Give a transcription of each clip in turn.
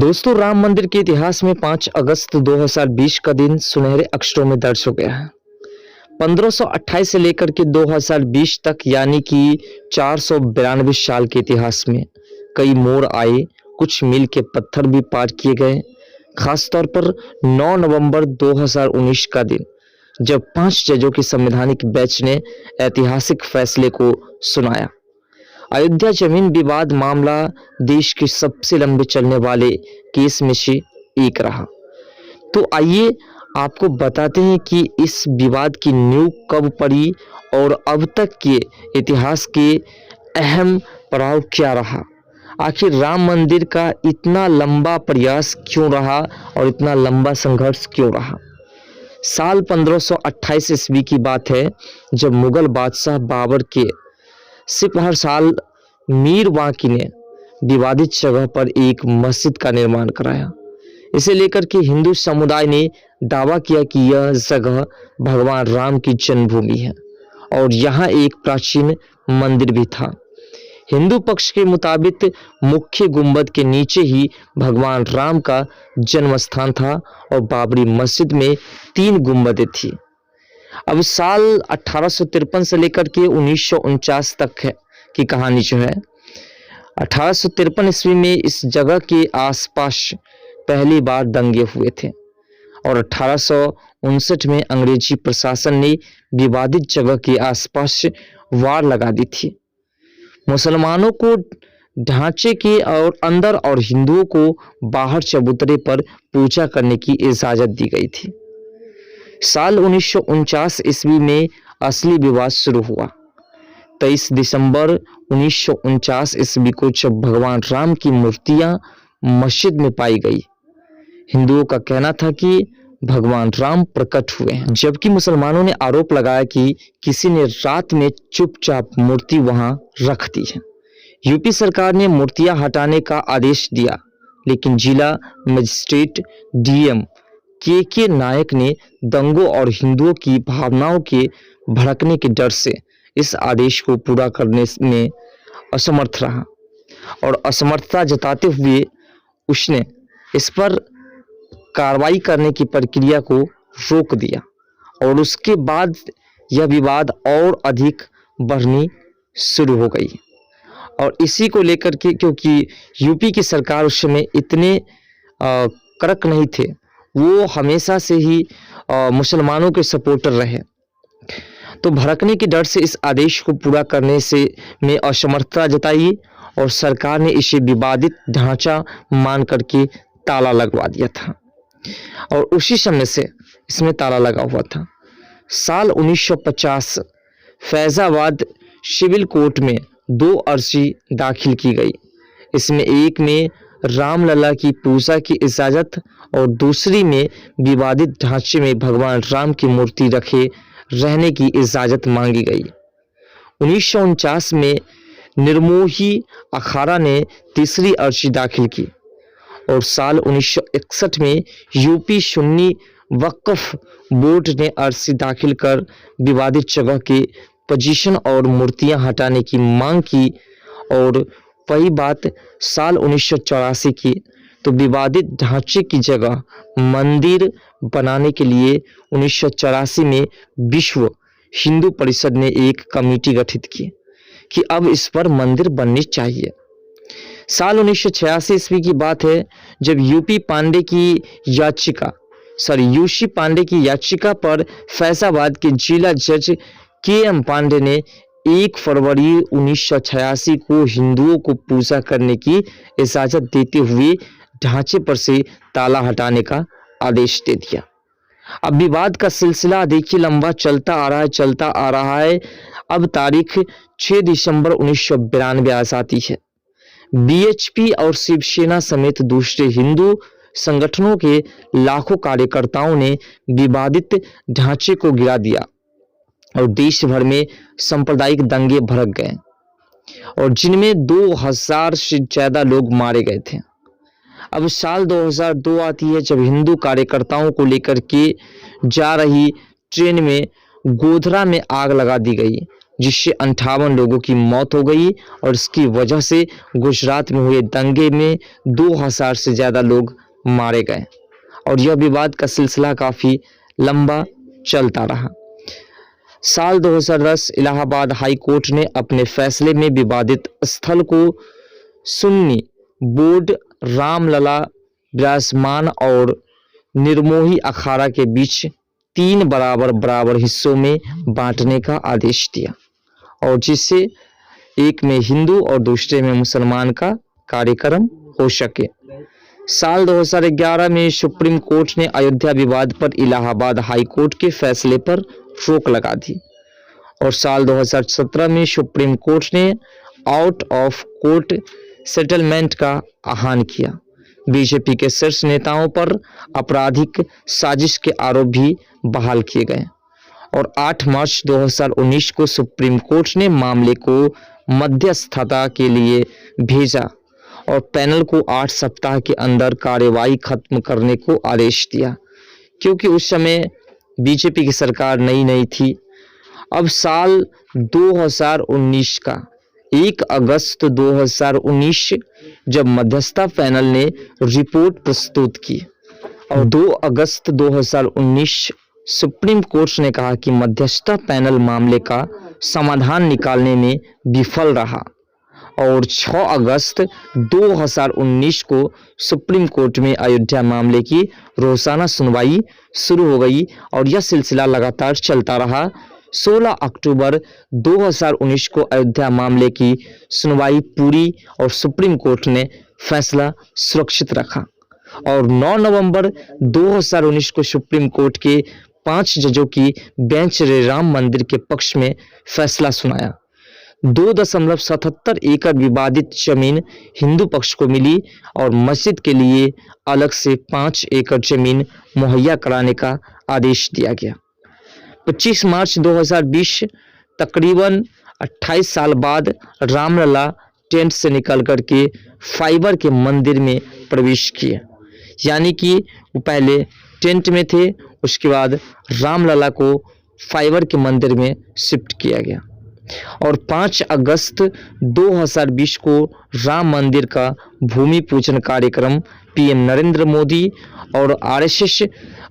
दोस्तों, राम मंदिर के इतिहास में 5 अगस्त 2020 का दिन सुनहरे अक्षरों में दर्ज हो गया है। 1528 से लेकर के 2020 तक यानी कि 492 साल के इतिहास में कई मोड़ आए, कुछ मील के पत्थर भी पार किए गए। खासतौर पर 9 नवंबर 2019 का दिन, जब 5 जजों की संवैधानिक बेंच ने ऐतिहासिक फैसले को सुनाया। अयोध्या जमीन विवाद मामला देश के सबसे लंबे चलने वाले केस में से एक रहा। तो आइए आपको बताते हैं कि इस विवाद की नींव कब पड़ी और अब तक के इतिहास के अहम पड़ाव क्या रहा। आखिर राम मंदिर का इतना लंबा प्रयास क्यों रहा और इतना लंबा संघर्ष क्यों रहा। साल 1528 ईस्वी की बात है, जब मुगल बादशाह बाबर के सिपहर साल मीर वाकी ने विवादित जगह पर एक मस्जिद का निर्माण कराया। इसे लेकर के हिंदू समुदाय ने दावा किया कि यह जगह भगवान राम की जन्मभूमि है और यहाँ एक प्राचीन मंदिर भी था। हिंदू पक्ष के मुताबिक मुख्य गुंबद के नीचे ही भगवान राम का जन्म स्थान था और बाबरी मस्जिद में 3 गुंबदें थी। अब साल 1853 से लेकर के 1949 तक है की कहानी जो है। 1853 ईस्वी में इस जगह के आसपास पहली बार दंगे हुए थे और 1859 में अंग्रेजी प्रशासन ने विवादित जगह के आसपास वार लगा दी थी। मुसलमानों को ढांचे के और अंदर और हिंदुओं को बाहर चबूतरे पर पूजा करने की इजाजत दी गई थी। साल 1949 ईस्वी में असली विवाद शुरू हुआ। 23 दिसंबर 1949 ईस्वी को जब भगवान राम की मूर्तियां मस्जिद में पाई गई, हिंदुओं का कहना था कि भगवान राम प्रकट हुए हैं, जबकि मुसलमानों ने आरोप लगाया कि किसी ने रात में चुपचाप मूर्ति वहां रख दी है। यूपी सरकार ने मूर्तियां हटाने का आदेश दिया, लेकिन जिला मजिस्ट्रेट डीएम के नायक ने दंगों और हिंदुओं की भावनाओं के भड़कने के डर से इस आदेश को पूरा करने में असमर्थ रहा और असमर्थता जताते हुए उसने इस पर कार्रवाई करने की प्रक्रिया को रोक दिया और उसके बाद यह विवाद और अधिक बढ़नी शुरू हो गई। और इसी को लेकर के, क्योंकि यूपी की सरकार उस समय इतने कड़क नहीं थे, वो हमेशा से ही मुसलमानों के सपोर्टर रहे, तो भड़कने के डर से इस आदेश को पूरा करने से में असमर्थता जताई और सरकार ने इसे विवादित ढांचा मान करके ताला लगवा दिया था और उसी समय से इसमें ताला लगा हुआ था। साल 1950 फैजाबाद सिविल कोर्ट में 2 अर्जी दाखिल की गई। इसमें एक में रामलला की पूजा की इजाजत और दूसरी में विवादित ढांचे में भगवान राम की मूर्ति रखे रहने की इजाजत मांगी गई। 1949 में निर्मोही अखाड़ा ने तीसरी अर्जी दाखिल की और साल 1961 में यूपी सुन्नी वक्फ बोर्ड ने अर्जी दाखिल कर विवादित जगह के पोजीशन और मूर्तियां हटाने की मांग की। और वही बात साल 1984 की, तो विवादित ढांचे की जगह मंदिर बनाने के लिए 1984 में विश्व हिंदू परिषद ने एक कमेटी गठित की कि अब इस पर मंदिर बननी चाहिए। साल 1986 ईस्वी की बात है, जब यूसी पांडे की याचिका पर फैजाबाद के जिला जज के.एम. पांडे ने 1 फरवरी 1986 को हिंदुओं को पूजा करने की इजाजत देते हुए ढांचे पर से ताला हटाने का आदेश दे दिया। अब विवाद का सिलसिला देखिए लंबा चलता आ रहा है। अब तारीख 6 दिसंबर 1992 आ जाती है। बीएचपी और शिवसेना समेत दूसरे हिंदू संगठनों के लाखों कार्यकर्ताओं ने विवादित ढांचे को गिरा दिया और देश भर में सांप्रदायिक दंगे भड़क गए और जिनमें 2000 से ज्यादा लोग मारे गए थे। अब साल 2002 आती है, जब हिंदू कार्यकर्ताओं को लेकर के जा रही ट्रेन में गोधरा में आग लगा दी गई जिससे 58 लोगों की मौत हो गई और इसकी वजह से गुजरात में हुए दंगे में 2000 से ज़्यादा लोग मारे गए और यह विवाद का सिलसिला काफ़ी लंबा चलता रहा। साल 2010 इलाहाबाद हाई कोर्ट ने अपने फैसले में विवादित स्थल को सुन्नी बोर्ड रामलला विराजमान और निर्मोही अखाड़ा के बीच 3 बराबर हिस्सों में बांटने का आदेश दिया और जिससे एक में हिंदू और दूसरे में मुसलमान का कार्यक्रम हो सके। साल 2011 में सुप्रीम कोर्ट ने अयोध्या विवाद पर इलाहाबाद हाई कोर्ट के फैसले पर रोक लगा दी और साल 2017 में सुप्रीम कोर्ट ने आउट ऑफ कोर्ट सेटलमेंट का आह्वान किया। बीजेपी के शीर्ष नेताओं पर आपराधिक साजिश के आरोप भी बहाल किए गए और 8 मार्च 2019 को सुप्रीम कोर्ट ने मामले को मध्यस्थता के लिए भेजा और पैनल को 8 सप्ताह के अंदर कार्यवाही खत्म करने को आदेश दिया क्योंकि उस समय बीजेपी की सरकार नई थी। अब साल 2019 का 1 अगस्त 2019 जब मध्यस्थता पैनल ने रिपोर्ट प्रस्तुत की और 2 अगस्त 2019 सुप्रीम कोर्ट ने कहा कि मध्यस्थता पैनल मामले का समाधान निकालने में विफल रहा और 6 अगस्त 2019 को सुप्रीम कोर्ट में अयोध्या मामले की रोजाना सुनवाई शुरू हो गई और यह सिलसिला लगातार चलता रहा। 16 अक्टूबर 2019 को अयोध्या मामले की सुनवाई पूरी और सुप्रीम कोर्ट ने फैसला सुरक्षित रखा और 9 नवंबर 2019 को सुप्रीम कोर्ट के 5 जजों की बेंच ने राम मंदिर के पक्ष में फैसला सुनाया। 2.77 एकड़ विवादित जमीन हिंदू पक्ष को मिली और मस्जिद के लिए अलग से 5 एकड़ जमीन मुहैया कराने का आदेश दिया गया। 25 मार्च 2020 तकरीबन 28 साल बाद रामलला टेंट से निकल कर के फाइबर के मंदिर में प्रवेश किए, यानी कि वो पहले टेंट में थे, उसके बाद रामलला को फाइबर के मंदिर में शिफ्ट किया गया और 5 अगस्त 2020 को राम मंदिर का भूमि पूजन कार्यक्रम पीएम नरेंद्र मोदी और आरएसएस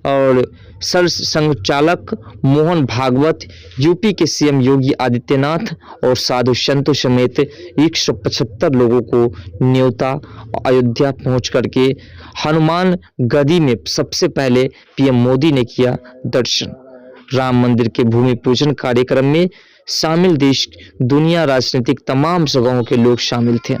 और संघचालक मोहन भागवत, यूपी के सीएम योगी आदित्यनाथ और साधु संतों समेत 175 लोगों को न्योता अयोध्या पहुंच करके हनुमान गद्दी में सबसे पहले पीएम मोदी ने किया दर्शन। राम मंदिर के भूमि पूजन कार्यक्रम में शामिल देश दुनिया राजनीतिक तमाम जगहों के लोग शामिल थे।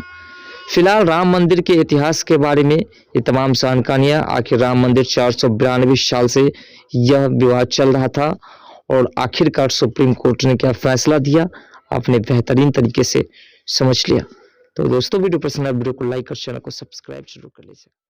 फिलहाल राम मंदिर के इतिहास के बारे में ये तमाम जानकारियां, आखिर राम मंदिर 492 साल से यह विवाद चल रहा था और आखिरकार सुप्रीम कोर्ट ने क्या फैसला दिया, आपने बेहतरीन तरीके से समझ लिया। तो दोस्तों वीडियो पसंद आए वीडियो को लाइक और चैनल को सब्सक्राइब जरूर कर लीजिए।